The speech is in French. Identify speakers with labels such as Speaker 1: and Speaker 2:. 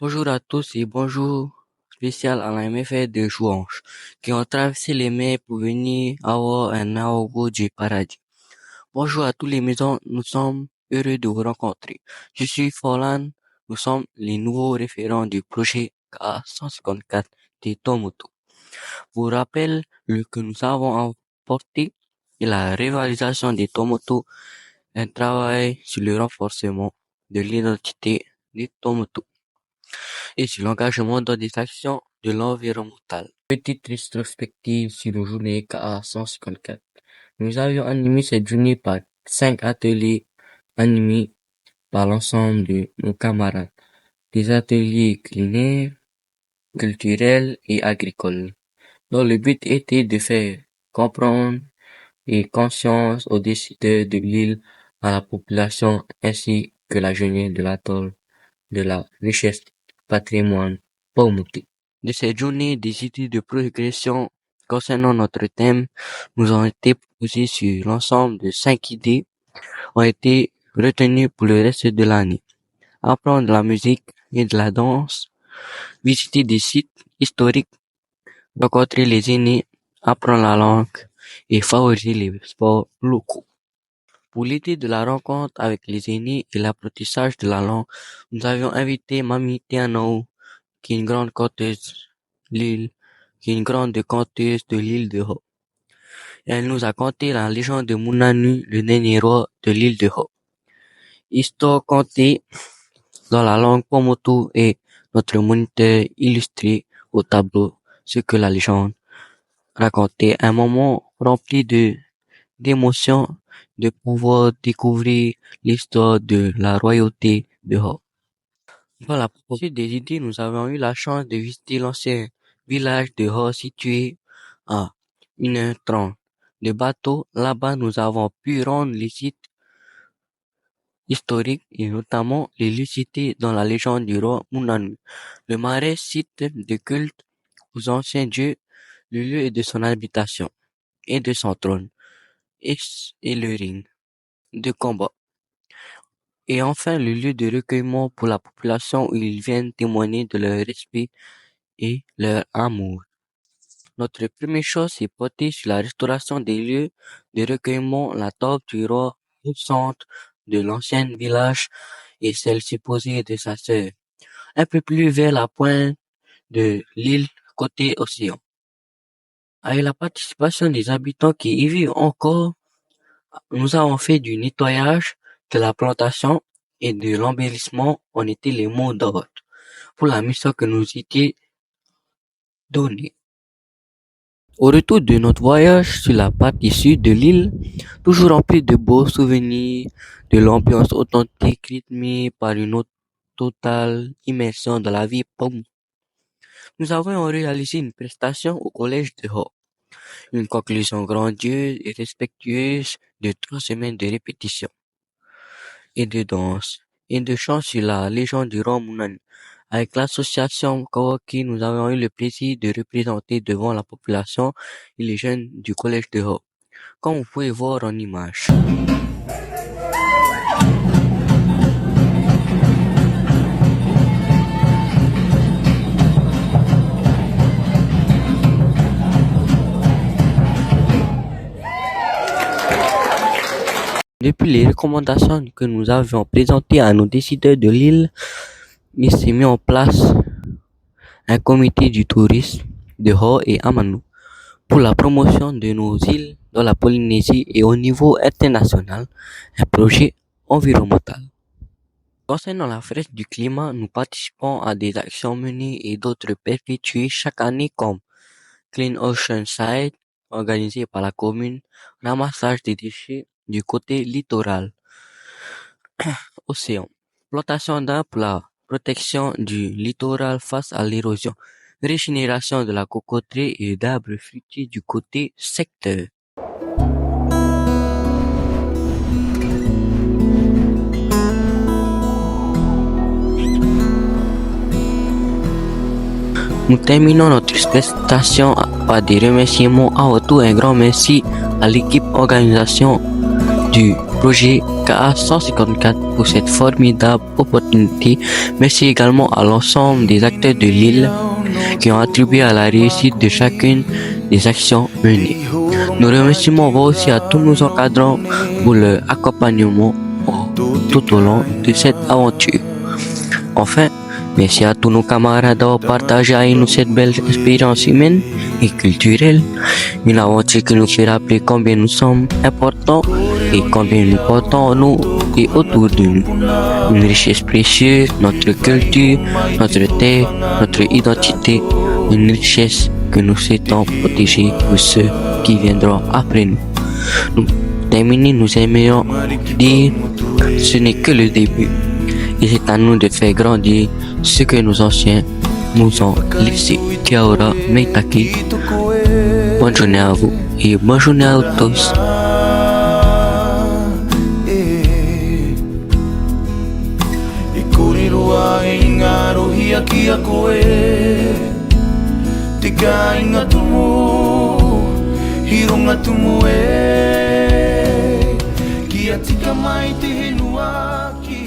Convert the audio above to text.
Speaker 1: Bonjour à tous et bonjour spécial à la MFA de Chouanche qui ont traversé les mers pour venir avoir un aogo du paradis. Bonjour à tous les maisons, nous sommes heureux de vous rencontrer. Je suis Forlan, nous sommes les nouveaux référents du projet K154 de Tomoto. Pour rappel, que nous avons apporté est la rivalisation des Tomoto, un travail sur le renforcement de l'identité des Tomoto et sur l'engagement dans des actions de l'environnemental. Petite rétrospective sur nos journées KA154. Nous avions animé cette journée par 5 ateliers animés par l'ensemble de nos camarades. Des ateliers culinaires, culturels et agricoles, dont le but était de faire comprendre et conscience aux décideurs de l'île, à la population ainsi que la jeunesse de l'atoll de la richesse patrimoine Paumoté. De cette journée, des idées de progression concernant notre thème nous ont été proposées sur l'ensemble de 5 idées ont été retenues pour le reste de l'année. Apprendre la musique et de la danse, visiter des sites historiques, rencontrer les aînés, apprendre la langue et favoriser les sports locaux. Pour l'idée de la rencontre avec les aînés et l'apprentissage de la langue, nous avions invité Mami Tianao, qui est une grande conteuse de l'île de Ho. Elle nous a conté la légende de Munanu, le dernier roi de l'île de Ho. Histoire contée dans la langue Pomotu et notre moniteur illustré au tableau ce que la légende racontait, un moment rempli d'émotions, de pouvoir découvrir l'histoire de la royauté de Ho. Dans la poursuite des idées, nous avons eu la chance de visiter l'ancien village de Ho situé à 1h30 de bateau. Là-bas, nous avons pu rendre les sites historiques et notamment les lieux cités dans la légende du roi Munanu. Le marais, site de culte aux anciens dieux, le lieu de son habitation et de son trône, et le ring de combat. Et enfin, le lieu de recueillement pour la population où ils viennent témoigner de leur respect et leur amour. Notre première chose s'est portée sur la restauration des lieux de recueillement, la table du roi au centre de l'ancien village et celle supposée de sa sœur, un peu plus vers la pointe de l'île côté océan. Avec la participation des habitants qui y vivent encore, nous avons fait du nettoyage, de la plantation et de l'embellissement en étaient les mots d'ordre pour la mission que nous étions donnée. Au retour de notre voyage sur la partie sud de l'île, toujours rempli de beaux souvenirs, de l'ambiance authentique rythmée par une totale immersion dans la vie pomme, nous avons réalisé une prestation au collège de Ho. Une conclusion grandiose et respectueuse de 3 semaines de répétition et de danse et de chant sur la légende du roi Munanu. Avec l'association Kawaki, nous avons eu le plaisir de représenter devant la population et les jeunes du collège de Ho, comme vous pouvez voir en image. Depuis les recommandations que nous avions présentées à nos décideurs de l'île, il s'est mis en place un comité du tourisme de Ho et Amano pour la promotion de nos îles dans la Polynésie et au niveau international, un projet environnemental. Concernant la fresque du climat, nous participons à des actions menées et d'autres perpétuées chaque année comme Clean Ocean Side, organisé par la commune, ramassage des déchets du côté littoral, océan, plantation d'arbres pour la protection du littoral face à l'érosion, régénération de la cocoterie et d'arbres fruitiers du côté secteur. Nous terminons notre prestation par des remerciements. Avant tout, un grand merci à l'équipe organisation du projet KA154 pour cette formidable opportunité. Merci également à l'ensemble des acteurs de l'île qui ont attribué à la réussite de chacune des actions menées. Nos remerciements vont aussi à tous nos encadrants pour leur accompagnement tout au long de cette aventure. Enfin, merci à tous nos camarades d'avoir partagé avec nous cette belle expérience humaine et culturelle. Une aventure qui nous fait rappeler combien nous sommes importants et combien nous portons en nous et autour de nous. Une richesse précieuse, notre culture, notre terre, notre identité, une richesse que nous souhaitons protéger pour ceux qui viendront après nous. Pour terminer, nous aimerions dire ce n'est que le début et c'est à nous de faire grandir ce que nos anciens nous ont laissé. Kia ora, meitaki. Bonne journée à vous et bonne journée à tous.
Speaker 2: Kia koe Te ka inga tumu Hironga tumu e Kia tika mai te henua ki